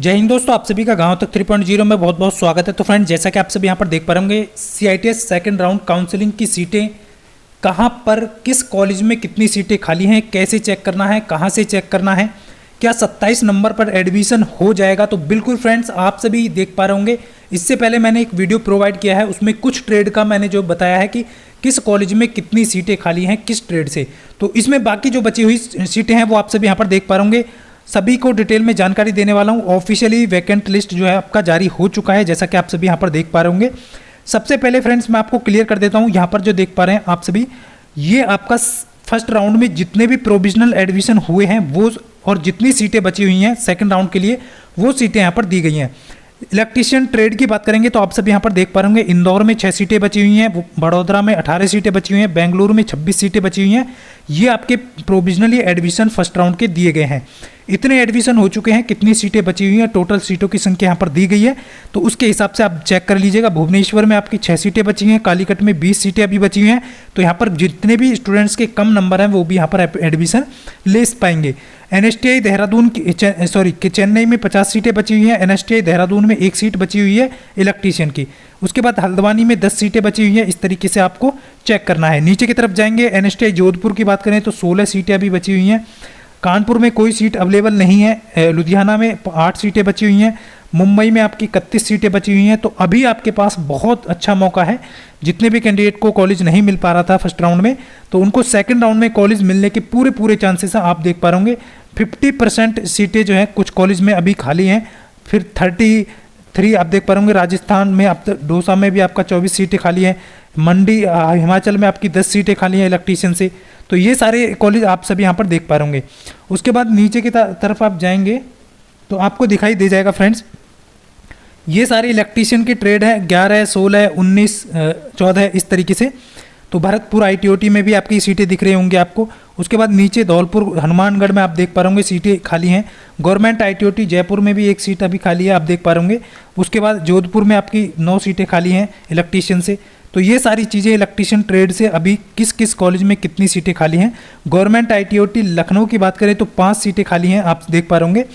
जय हिंद दोस्तों, आप सभी का गांव तक 3.0 में बहुत बहुत स्वागत है। तो फ्रेंड, जैसा कि आप सभी यहां पर देख पा रहे होंगे, CITS सेकंड राउंड काउंसलिंग की सीटें कहां पर, किस कॉलेज में कितनी सीटें खाली हैं, कैसे चेक करना है, कहां से चेक करना है, क्या 27 नंबर पर एडमिशन हो जाएगा। तो बिल्कुल फ्रेंड्स, आप सभी देख पा रहे होंगे, इससे पहले मैंने एक वीडियो प्रोवाइड किया है, उसमें कुछ ट्रेड का मैंने जो बताया है कि किस कॉलेज में कितनी सीटें खाली हैं किस ट्रेड से। तो इसमें बाकी जो बची हुई सीटें हैं वो आप सभी यहाँ पर देख पा रहे होंगे, सभी को डिटेल में जानकारी देने वाला हूँ। ऑफिशियली वैकेंट लिस्ट जो है आपका जारी हो चुका है, जैसा कि आप सभी यहाँ पर देख पा रहे होंगे। सबसे पहले फ्रेंड्स, मैं आपको क्लियर कर देता हूँ, यहाँ पर जो देख पा रहे हैं आप सभी, ये आपका फर्स्ट राउंड में जितने भी प्रोविजनल एडमिशन हुए हैं वो और जितनी सीटें बची हुई हैं सेकंड राउंड के लिए, वो सीटें यहाँ पर दी गई हैं। इलेक्ट्रीशियन ट्रेड की बात करेंगे तो आप सभी यहाँ पर देख पा रहे होंगे, इंदौर में 6 सीटें बची हुई हैं, बड़ौदा में 18 सीटें बची हुई हैं, बेंगलुरु में 26 सीटें बची हुई हैं। ये आपके प्रोविजनली एडमिशन फर्स्ट राउंड के दिए गए हैं। इतने एडमिशन हो चुके हैं, कितनी सीटें बची हुई हैं, टोटल सीटों की संख्या यहाँ पर दी गई है, तो उसके हिसाब से आप चेक कर लीजिएगा। भुवनेश्वर में आपकी 6 सीटें बची हैं, कालीकट में 20 सीटें अभी बची हुई हैं। तो यहाँ पर जितने भी स्टूडेंट्स के कम नंबर हैं वो भी यहाँ पर एडमिशन ले पाएंगे। NSTI देहरादून की चेन्नई में 50 सीटें बची हुई हैं, NSTI देहरादून में 1 सीट बची हुई है इलेक्ट्रीशियन की। उसके बाद हल्द्वानी में 10 सीटें बची हुई हैं। इस तरीके से आपको चेक करना है। नीचे की तरफ जाएंगे, NSTI जोधपुर की बात करें तो 16 सीटें अभी बची हुई हैं। कानपुर में कोई सीट अवेलेबल नहीं है। लुधियाना में 8 सीटें बची हुई हैं। मुंबई में आपकी 31 सीटें बची हुई हैं। तो अभी आपके पास बहुत अच्छा मौका है। जितने भी कैंडिडेट को कॉलेज नहीं मिल पा रहा था फर्स्ट राउंड में, तो उनको सेकंड राउंड में कॉलेज मिलने के पूरे चांसेस हैं। आप देख पा रहे होंगे 50% सीटें जो है कुछ कॉलेज में अभी खाली हैं। फिर 33 आप देख पा रहे होंगे, राजस्थान में आप दौसा में भी आपका 24 सीटें खाली हैं। मंडी हिमाचल में आपकी 10 सीटें खाली हैं इलेक्ट्रीशियन से। तो ये सारे कॉलेज आप सभी यहाँ पर देख पा रहे होंगे। उसके बाद नीचे की तरफ आप जाएंगे तो आपको दिखाई दे जाएगा फ्रेंड्स, ये सारे इलेक्ट्रीशियन की ट्रेड है, 11, 16, 19, 14 इस तरीके से। तो भरतपुर ITOT में भी आपकी सीटें दिख रही होंगी आपको। उसके बाद नीचे धौलपुर हनुमानगढ़ में आप देख पा रहे होंगे सीटें खाली हैं। गवर्नमेंट ITOT जयपुर में भी 1 सीट अभी खाली है, आप देख पा रहे होंगे। उसके बाद जोधपुर में आपकी 9 सीटें खाली हैं इलेक्ट्रीशियन से। तो ये सारी चीज़ें इलेक्ट्रीशियन ट्रेड से अभी किस किस कॉलेज में कितनी सीटें खाली हैं। गवर्नमेंट ITOT लखनऊ की बात करें तो 5 सीटें खाली हैं, आप देख पा रहे होंगे,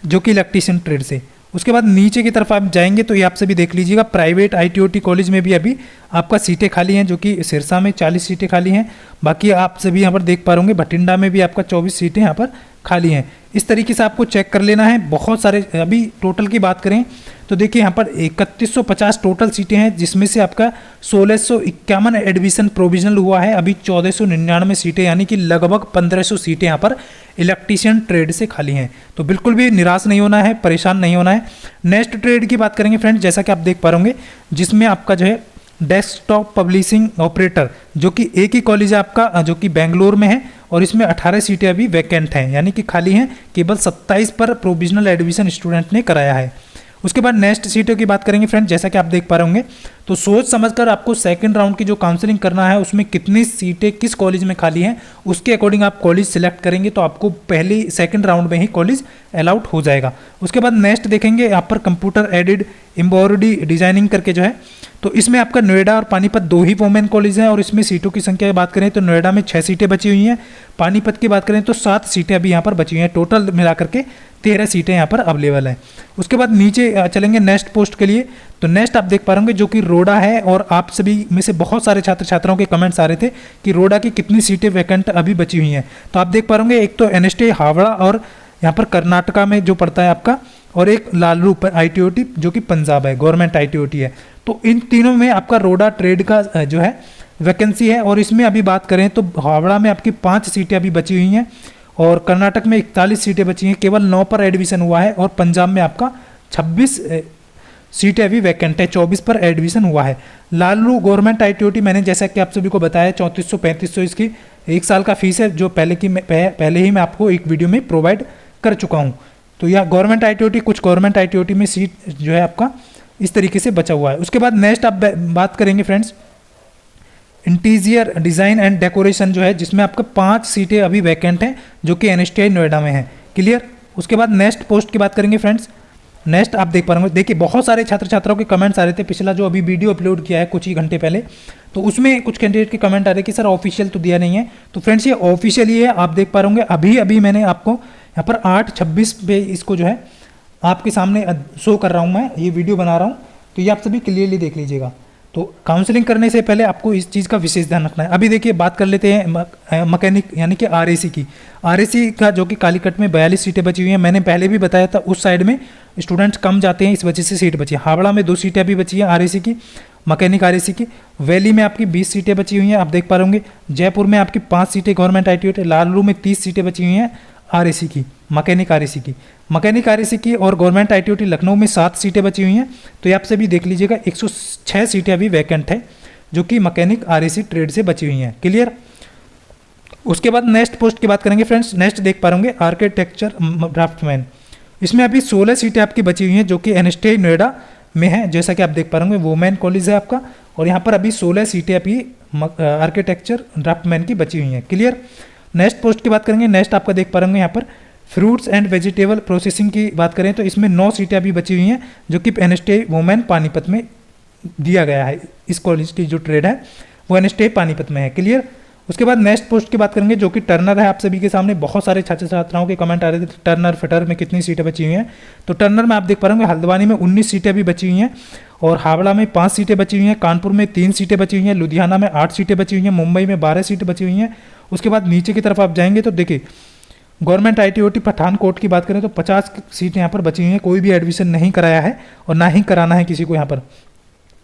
जो कि इलेक्ट्रीशियन ट्रेड से। उसके बाद नीचे की तरफ आप जाएंगे तो ये आप सभी देख लीजिएगा, प्राइवेट ITOT कॉलेज में भी अभी आपका सीटें खाली हैं, जो कि सिरसा में 40 सीटें खाली हैं। बाकी आप सभी यहाँ पर देख पा रहे होंगे, भटिंडा में भी आपका 24 सीटें यहाँ पर खाली हैं। इस तरीके से आपको चेक कर लेना है। बहुत सारे, अभी टोटल की बात करें तो देखिए यहाँ पर 3150 टोटल सीटें हैं, जिसमें से आपका 1651 एडमिशन प्रोविजनल हुआ है। अभी 1499 सीटें, यानी कि लगभग 1500 सीटें यहाँ पर इलेक्ट्रीशियन ट्रेड से खाली हैं। तो बिल्कुल भी निराश नहीं होना है, परेशान नहीं होना है। नेक्स्ट ट्रेड की बात करेंगे फ्रेंड्स, जैसा कि आप देख पा रहे होंगे, जिसमें आपका जो है डेस्कटॉप पब्लिशिंग ऑपरेटर, जो कि एक ही कॉलेज है आपका, जो कि बेंगलोर में है, और इसमें 18 सीटें अभी वैकेंट हैं, यानी कि खाली हैं। केवल 27 पर प्रोविजनल एडमिशन स्टूडेंट ने कराया है। उसके बाद नेक्स्ट सीटों की बात करेंगे फ्रेंड, जैसा कि आप देख पा रहे होंगे, तो सोच समझकर आपको सेकंड राउंड की जो काउंसलिंग करना है, उसमें कितनी सीटें किस कॉलेज में खाली हैं, उसके अकॉर्डिंग आप कॉलेज सिलेक्ट करेंगे, तो आपको पहले सेकंड राउंड में ही कॉलेज अलाउट हो जाएगा। उसके बाद नेक्स्ट देखेंगे यहाँ पर कंप्यूटर एडेड एम्ब्रॉयडरी डिजाइनिंग करके जो है, तो इसमें आपका नोएडा और पानीपत 2 ही वोमेन कॉलेज हैं। और इसमें सीटों की संख्या की बात करें तो नोएडा में 6 सीटें बची हुई हैं, पानीपत की बात करें तो 7 सीटें अभी यहाँ पर बची हुई हैं। टोटल मिलाकर के 13 सीटें यहाँ पर अवेलेबल हैं। उसके बाद नीचे चलेंगे नेक्स्ट पोस्ट के लिए, तो नेक्स्ट आप देख पा रहे होंगे, जो कि रोडा है। और आप सभी में से बहुत सारे छात्र छात्राओं के कमेंट्स आ रहे थे कि रोडा की कितनी सीटें वैकेंट अभी बची हुई हैं। तो आप देख पा रहे होंगे, एक तो NSTI हावड़ा और यहाँ पर कर्नाटका में जो पड़ता है आपका, और एक लालरू ITOT जो कि पंजाब है, गवर्नमेंट ITOT है। तो इन तीनों में आपका रोडा ट्रेड का जो है वैकेंसी है। और इसमें अभी बात करें तो हावड़ा में आपकी 5 सीटें अभी बची हुई हैं, और कर्नाटक में 41 सीटें बची हैं, केवल 9 पर एडमिशन हुआ है। और पंजाब में आपका 26 सीटें अभी वैकेंट है, 24 पर एडमिशन हुआ है। लालरू गवर्नमेंट ITOT, मैंने जैसा कि आप सभी को बताया, 3400-3500 इसकी 1 साल का फीस है, जो पहले ही मैं आपको एक वीडियो में प्रोवाइड कर चुका हूँ। तो यह गवर्नमेंट ITOT, कुछ गवर्नमेंट ITOT में सीट जो है आपका इस तरीके से बचा हुआ है। उसके बाद नेक्स्ट आप बात करेंगे friends, interior design and decoration जो है, जिसमें आपका 5 सीटें अभी वैकेंट हैं, जो कि NSTI नोएडा में है। क्लियर। उसके बाद नेक्स्ट पोस्ट की बात करेंगे फ्रेंड्स, नेक्स्ट आप देख पा रहे होंगे, देखिए बहुत सारे छात्र छात्राओं के कमेंट्स आ रहे थे। पिछला जो अभी वीडियो अपलोड किया है कुछ ही घंटे पहले, तो उसमें कुछ कैंडिडेट के कमेंट आ रहे कि सर ऑफिशियल तो दिया नहीं है। तो फ्रेंड्स, ये ऑफिशियल ही है, आप देख पा रहे होंगे। अभी मैंने आपको यहाँ पर 8/26 पे इसको जो है आपके सामने शो कर रहा हूँ, मैं ये वीडियो बना रहा हूँ, तो ये आप सभी क्लियरली देख लीजिएगा। तो काउंसलिंग करने से पहले आपको इस चीज़ का विशेष ध्यान रखना है। अभी देखिए बात कर लेते हैं मैकेनिक यानी कि आरएसी की। आरएसी का जो कि कालीकट में 42 सीटें बची हुई हैं। मैंने पहले भी बताया था उस साइड में स्टूडेंट्स कम जाते हैं, इस वजह से सीट बची है। हावड़ा में 2 सीटें अभी बची हैं आरएसी की, मैकेनिक आरएसी की। वैली में आपकी 20 सीटें बची हुई हैं, आप देख पा रहे होंगे। जयपुर में आपकी 5 सीटें गवर्नमेंट आईटीओटी, लालरू में 30 सीटें बची हुई हैं आरएसी की, मैकेनिक आरएसी की। मैकेनिक आरएसी की और गवर्नमेंट आईटीओटी लखनऊ में 7 सीटें बची हुई हैं। तो ये आप सभी देख लीजिएगा, 106 सीटें अभी वैकेंट है जो कि मैकेनिक आरएसी ट्रेड से बची हुई हैं। क्लियर। उसके बाद नेक्स्ट पोस्ट की बात करेंगे फ्रेंड्स। नेक्स्ट देख पा होंगे आर्किटेक्चर ड्राफ्टमैन। इसमें अभी 16 सीटें आपकी बची हुई हैं जो कि एनएसटी नोएडा में है। जैसा कि आप देख पा रहे होंगे वुमेन कॉलेज है आपका, और यहाँ पर अभी 16 सीटें अभी आर्किटेक्चर ड्राफ्टमैन की बची हुई हैं। क्लियर। नेक्स्ट पोस्ट की बात करेंगे। नेक्स्ट आपका देख पा रहे होंगे यहाँ पर फ्रूट्स एंड वेजिटेबल प्रोसेसिंग की बात करें तो इसमें 9 सीटें अभी बची हुई हैं जो कि एनएसटी वुमेन पानीपत में दिया गया है। इस कॉलेज की जो ट्रेड है वो एनएसटी पानीपत में है। क्लियर। उसके बाद नेक्स्ट पोस्ट की बात करेंगे जो कि टर्नर है। आप सभी के सामने बहुत सारे छात्र छात्राओं के कमेंट आ रहे थे टर्नर फिटर में कितनी सीटें बची हुई हैं। तो टर्नर में आप देख पा रहे होंगे हल्द्वानी में 19 सीटें अभी बची हुई हैं, और हावड़ा में 5 सीटें बची हुई हैं, कानपुर में 3 सीटें बची हुई हैं, लुधियाना में 8 सीटें बची हुई हैं, मुंबई में 12 सीटें बची हुई हैं। उसके बाद नीचे की तरफ आप जाएंगे तो देखिए गवर्नमेंट आईटीओटी पठानकोट की बात करें तो 50 सीटें यहाँ पर बची हुई हैं। कोई भी एडमिशन नहीं कराया है और ना ही कराना है किसी को यहाँ पर।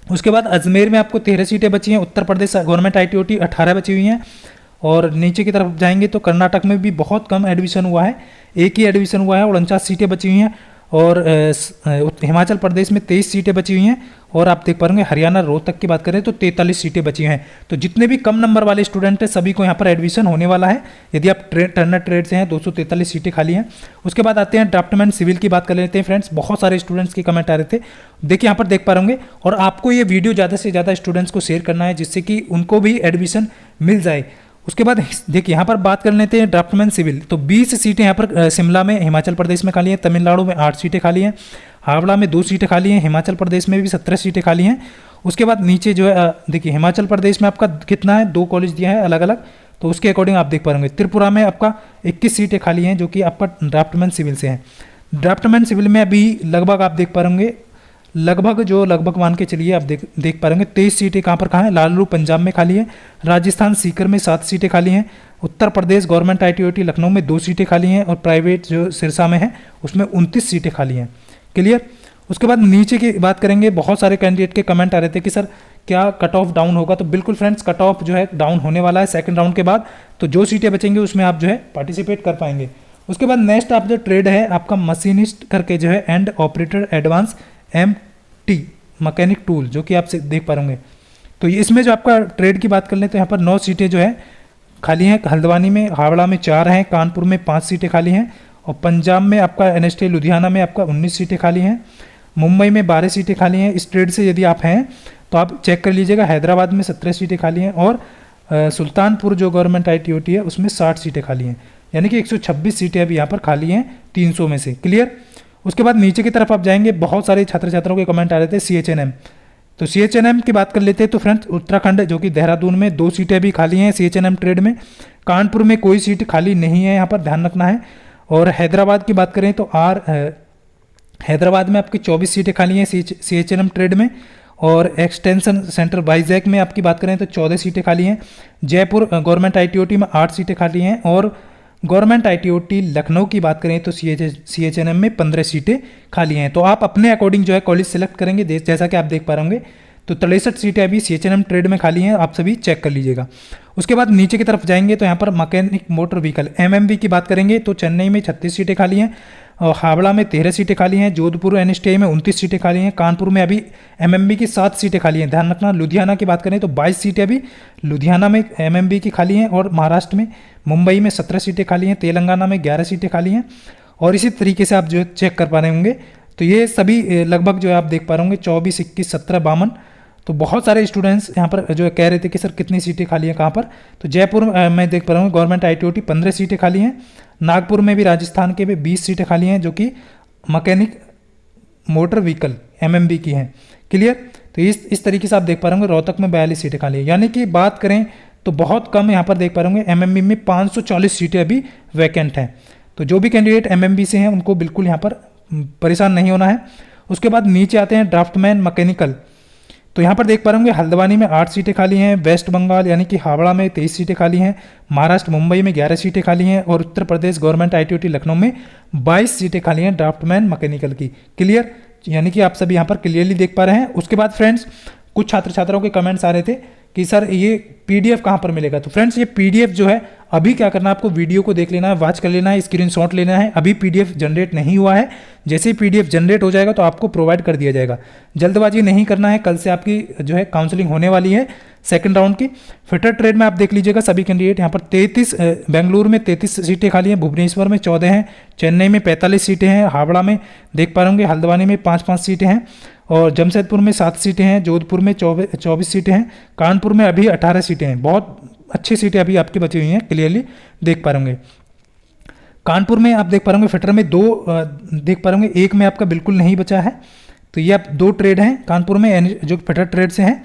उसके बाद अजमेर में आपको 13 सीटें बची हैं। उत्तर प्रदेश गवर्नमेंट आईटीओटी 18 बची हुई हैं। और नीचे की तरफ जाएंगे तो कर्नाटक में भी बहुत कम एडमिशन हुआ है, एक ही एडमिशन हुआ है, 49 सीटें बची हुई हैं। और हिमाचल प्रदेश में 23 सीटें बची हुई हैं। और आप देख पाएंगे हरियाणा रोहतक की बात करें तो 43 सीटें बची हैं। तो जितने भी कम नंबर वाले स्टूडेंट हैं सभी को यहाँ पर एडमिशन होने वाला है यदि आप टर्नर ट्रेड से हैं। 243 सीटें खाली हैं। उसके बाद आते हैं ड्राफ्टमैन सिविल की बात कर लेते हैं फ्रेंड्स। बहुत सारे स्टूडेंट्स के कमेंट आ रहे थे, देखिए यहाँ पर देख पा रहे होंगे। और आपको ये वीडियो ज़्यादा से ज़्यादा स्टूडेंट्स को शेयर करना है जिससे कि उनको भी एडमिशन मिल जाए। उसके बाद देखिए यहाँ पर बात कर लेते हैं ड्राफ्टमैन सिविल। तो 20 सीटें यहाँ पर शिमला में हिमाचल प्रदेश में खाली हैं, तमिलनाडु में 8 सीटें खाली हैं, हावड़ा में 2 सीटें खाली हैं, हिमाचल प्रदेश में भी 17 सीटें खाली हैं। उसके बाद नीचे जो है देखिए हिमाचल प्रदेश में आपका कितना है, 2 कॉलेज दिया है अलग अलग, तो उसके अकॉर्डिंग आप देख पाएंगे। त्रिपुरा में आपका 21 सीटें खाली हैं जो कि आपका ड्राफ्टमैन सिविल से हैं। ड्राफ्टमैन सिविल में अभी लगभग आप देख पाएंगे लगभग मान के चलिए आप देख पा रहे 23 सीटें कहाँ हैं, लालरू पंजाब में खाली है, राजस्थान सीकर में 7 सीटें खाली हैं, उत्तर प्रदेश गवर्नमेंट आईटीओटी लखनऊ में 2 सीटें खाली हैं, और प्राइवेट जो सिरसा में है उसमें 29 सीटें खाली हैं। क्लियर। उसके बाद नीचे की बात करेंगे। बहुत सारे कैंडिडेट के कमेंट आ रहे थे कि सर क्या कट ऑफ डाउन होगा, तो बिल्कुल फ्रेंड्स कट ऑफ जो है डाउन होने वाला है सेकंड राउंड के बाद। तो जो सीटें बचेंगी उसमें आप जो है पार्टिसिपेट कर पाएंगे। उसके बाद नेक्स्ट आप जो ट्रेड है आपका मशीनिस्ट करके जो है and operator advance MT mechanic tool जो कि आप देख पा रहे। तो इसमें जो आपका ट्रेड की बात कर लें तो यहाँ पर 9 सीटें जो है खाली हैं। हल्द्वानी में, हावड़ा में 4 हैं, कानपुर में 5 सीटें खाली हैं, और पंजाब में आपका एनएसटी लुधियाना में आपका 19 सीटें खाली हैं, मुंबई में 12 सीटें खाली हैं। इस ट्रेड से यदि आप हैं तो आप चेक कर लीजिएगा। हैदराबाद में 17 सीटें खाली हैं, और सुल्तानपुर जो गवर्नमेंट आईटीओटी है उसमें 60 सीटें खाली हैं, यानी कि 126 सीटें अभी यहाँ पर खाली हैं 300 में से। क्लियर। उसके बाद नीचे की तरफ आप जाएंगे, बहुत सारे छात्र छात्राओं के कमेंट आ रहे थे CHNM। तो CHNM की बात कर लेते हैं तो फ्रेंड्स उत्तराखंड जो कि देहरादून में 2 सीटें भी खाली हैं CHNM ट्रेड में, कानपुर में कोई सीट खाली नहीं है, यहाँ पर ध्यान रखना है। और हैदराबाद की बात करें तो हैदराबाद में आपकी 24 सीटें खाली हैं CHNM ट्रेड में, और एक्सटेंशन सेंटर वाइजैक में आपकी बात करें तो 14 सीटें खाली हैं। जयपुर गवर्नमेंट आईटीओटी में 8 सीटें खाली हैं, और गवर्नमेंट आईटीओटी लखनऊ की बात करें तो CHNM में 15 सीटें खाली हैं। तो आप अपने अकॉर्डिंग जो है कॉलेज सेलेक्ट करेंगे, जैसा कि आप देख पा रहे होंगे। तो 63 सीटें अभी CHNM ट्रेड में खाली हैं, आप सभी चेक कर लीजिएगा। उसके बाद नीचे की तरफ जाएंगे तो यहाँ पर मैकेनिक मोटर व्हीकल MMV की बात करेंगे तो चेन्नई में 36 सीटें खाली हैं, और हावड़ा में 13 सीटें खाली हैं, जोधपुर NSTI में 29 सीटें खाली हैं, कानपुर में अभी MMV की 7 सीटें खाली हैं, ध्यान रखना। लुधियाना की बात करें तो 22 सीटें अभी लुधियाना में MMV की खाली हैं, और महाराष्ट्र में मुंबई में 17 सीटें खाली हैं, तेलंगाना में 11 सीटें खाली हैं, और इसी तरीके से आप जो चेक कर पा रहे होंगे। तो ये सभी लगभग जो है आप देख पा रहे होंगे 24, 21, 17, 52। तो बहुत सारे स्टूडेंट्स यहाँ पर जो कह रहे थे कि सर कितनी सीटें खाली हैं कहाँ पर। तो जयपुर में देख पा रहा हूँ गवर्नमेंट आईटीओटी 15 सीटें खाली हैं, नागपुर में भी राजस्थान के भी 20 सीटें खाली हैं जो कि मैकेनिक मोटर व्हीकल MMV की हैं। क्लियर। तो इस तरीके से आप देख पा रहे होंगे। रोहतक में 42 सीटें खाली हैं, यानी कि बात करें तो बहुत कम यहाँ पर देख पा रहे होंगे। MMV में 540 सीटें अभी वैकेंट हैं। तो जो भी कैंडिडेट MMV से हैं उनको बिल्कुल यहाँ पर परेशान नहीं होना है। उसके बाद नीचे आते हैं ड्राफ्टमैन मैकेनिकल। तो यहाँ पर देख पा रहे होंगे हल्द्वानी में 8 सीटें खाली हैं, वेस्ट बंगाल यानी कि हावड़ा में 23 सीटें खाली हैं, महाराष्ट्र मुंबई में 11 सीटें खाली हैं और उत्तर प्रदेश गवर्नमेंट ITOT लखनऊ में 22 सीटें खाली हैं ड्राफ्टमैन मैकेनिकल की। क्लियर, यानी कि आप सभी यहाँ पर क्लियरली देख पा रहे हैं। उसके बाद फ्रेंड्स कुछ छात्र छात्राओं के कमेंट्स आ रहे थे कि सर ये PDF कहाँ पर मिलेगा। तो फ्रेंड्स ये PDF जो है अभी क्या करना है, आपको वीडियो को देख लेना है, वॉच कर लेना है, स्क्रीनशॉट लेना है। अभी PDF जनरेट नहीं हुआ है, जैसे ही PDF जनरेट हो जाएगा तो आपको प्रोवाइड कर दिया जाएगा। जल्दबाजी नहीं करना है, कल से आपकी जो है काउंसलिंग होने वाली है सेकंड राउंड की। फिटर ट्रेड में आप देख लीजिएगा सभी कैंडिडेट यहाँ पर 33 बेंगलुरु में 33 सीटें खाली हैं, भुवनेश्वर में 14 हैं, चेन्नई में 45 सीटें हैं, हावड़ा में देख पा रहे होंगे हल्द्वानी में 5-5 सीटें हैं और जमशेदपुर में 7 सीटें हैं, जोधपुर में 24 सीटें हैं, कानपुर में अभी 18 सीटें हैं। बहुत अच्छी सीटें अभी आपकी बची हुई हैं, क्लियरली देख पा रहे होंगे। कानपुर में आप देख पा रहे होंगे फिटर में 2 देख पा रहे होंगे, एक में आपका बिल्कुल नहीं बचा है। तो ये आप 2 ट्रेड हैं कानपुर में जो फिटर ट्रेड से हैं,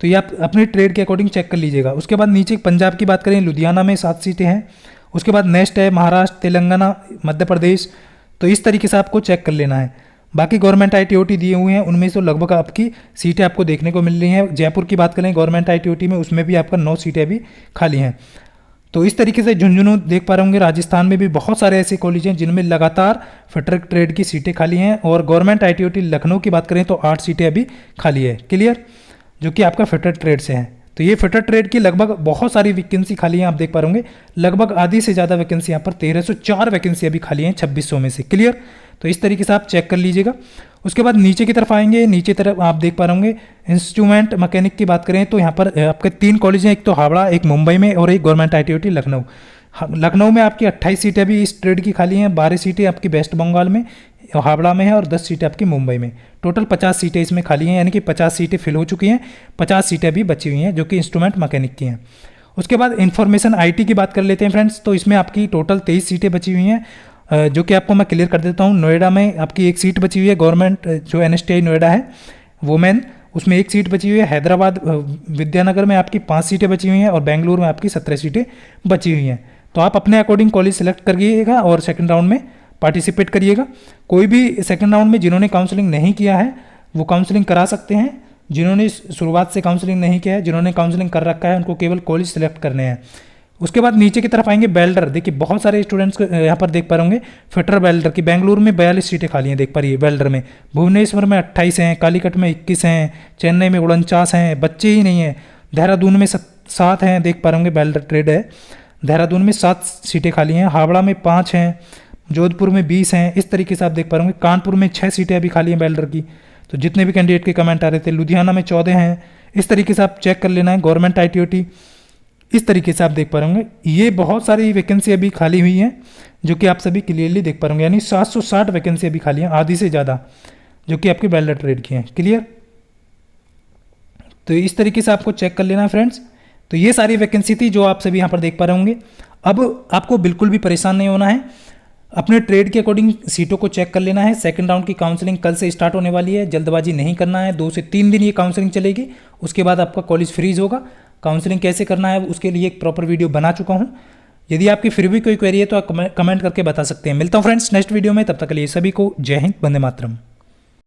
तो ये आप अपने ट्रेड के अकॉर्डिंग चेक कर लीजिएगा। उसके बाद नीचे पंजाब की बात करें, लुधियाना में 7 सीटें हैं। उसके बाद नेक्स्ट है महाराष्ट्र, तेलंगाना, मध्य प्रदेश। तो इस तरीके से आपको चेक कर लेना है। बाकी गवर्नमेंट ITOT दिए हुए हैं, उनमें से लगभग आपकी सीटें आपको देखने को मिल रही हैं। जयपुर की बात करें गवर्नमेंट ITOT में, उसमें भी आपका 9 सीटें भी खाली हैं। तो इस तरीके से झुंझुनू देख पा रहे होंगे, राजस्थान में भी बहुत सारे ऐसे कॉलेज हैं जिनमें लगातार फिटर ट्रेड की सीटें खाली हैं। और गवर्नमेंट ITOT लखनऊ की बात करें तो 8 सीटें अभी खाली है, क्लियर, जो कि आपका फिटर ट्रेड से है। तो ये फिटर ट्रेड की लगभग बहुत सारी वैकेंसी खाली हैं, आप देख पा रहे होंगे लगभग आधी से ज़्यादा वैकेंसी यहाँ पर 1304 वैकेंसी अभी खाली हैं 2600 में से, क्लियर। तो इस तरीके से आप चेक कर लीजिएगा। उसके बाद नीचे की तरफ आएंगे, नीचे तरफ आप देख पा रहे होंगे इंस्ट्रूमेंट मैकेनिक की बात करें तो यहाँ पर आपके 3 कॉलेज हैं, एक तो हावड़ा, एक मुंबई में और एक गवर्नमेंट ITOT लखनऊ। लखनऊ में आपकी 28 सीटें अभी इस ट्रेड की खाली हैं, 12 सीटें आपकी वेस्ट बंगाल में, हावड़ा में है और 10 सीटें आपकी मुंबई में। टोटल 50 सीटें इसमें खाली हैं, यानी कि 50 सीटें फिल हो चुकी हैं, 50 सीटें अभी बची हुई हैं जो कि इंस्ट्रूमेंट मैकेनिक की हैं। उसके बाद इंफॉर्मेशन IT की बात कर लेते हैं फ्रेंड्स। तो इसमें आपकी टोटल 23 सीटें बची हुई हैं, जो कि आपको मैं क्लियर कर देता हूँ। नोएडा में आपकी 1 सीट बची हुई है, गवर्नमेंट जो NSTI नोएडा है वुमेन, उसमें 1 सीट बची हुई है। हैदराबाद विद्यानगर में आपकी 5 सीटें बची हुई हैं और बेंगलुरु में आपकी 17 सीटें बची हुई हैं। तो आप अपने अकॉर्डिंग कॉलेज सेलेक्ट करिएगा और सेकंड राउंड में पार्टिसिपेट करिएगा। कोई भी सेकंड राउंड में जिन्होंने काउंसलिंग नहीं किया है वो काउंसलिंग करा सकते हैं, जिन्होंने शुरुआत से काउंसलिंग नहीं किया है, जिन्होंने काउंसलिंग कर रखा है उनको केवल कॉलेज सेलेक्ट करने हैं। उसके बाद नीचे की तरफ आएंगे वेल्डर। देखिए बहुत सारे स्टूडेंट्स को यहाँ पर देख पा रहे होंगे फिटर वेल्डर की बेंगलुरु में 42 सीटें खाली हैं, देख पा रही है वेल्डर में। भुवनेश्वर में 28 हैं, कालीकट में 21 हैं, चेन्नई में 49 हैं, बच्चे ही नहीं हैं। देहरादून में 7 हैं, देख पा रहे होंगे वेल्डर ट्रेड है, देहरादून में 7 सीटें खाली हैं। हावड़ा में 5 हैं, जोधपुर में 20 हैं। इस तरीके से आप देख पा रहे होंगे कानपुर में 6 सीटें अभी खाली हैं वेल्डर की। तो जितने भी कैंडिडेट के कमेंट आ रहे थे, लुधियाना में 14 हैं। इस तरीके से आप चेक कर लेना है। गवर्नमेंट ITOT इस तरीके से आप देख पा रहे होंगे, ये बहुत सारी वैकेंसी अभी खाली हुई हैं जो कि आप सभी क्लियरली देख पा रहे होंगे, यानी 760 वैकेंसी अभी खाली हैं, आधी से ज़्यादा, जो कि आपके वेल्डर ट्रेड की हैं, क्लियर। तो इस तरीके से आपको चेक कर लेना है फ्रेंड्स। तो ये सारी वैकेंसी थी जो आप सभी यहाँ पर देख पा रहे होंगे। अब आपको बिल्कुल भी परेशान नहीं होना है, अपने ट्रेड के अकॉर्डिंग सीटों को चेक कर लेना है। सेकंड राउंड की काउंसलिंग कल से स्टार्ट होने वाली है, जल्दबाजी नहीं करना है। 2 से 3 दिन ये काउंसलिंग चलेगी, उसके बाद आपका कॉलेज फ्रीज होगा। काउंसलिंग कैसे करना है उसके लिए एक प्रॉपर वीडियो बना चुका हूँ। यदि आपकी फिर भी कोई क्वेरी है तो आप कमेंट करके बता सकते हैं। मिलता हूँ फ्रेंड्स नेक्स्ट वीडियो में, तब तक के लिए सभी को जय हिंद, वंदे मातरम।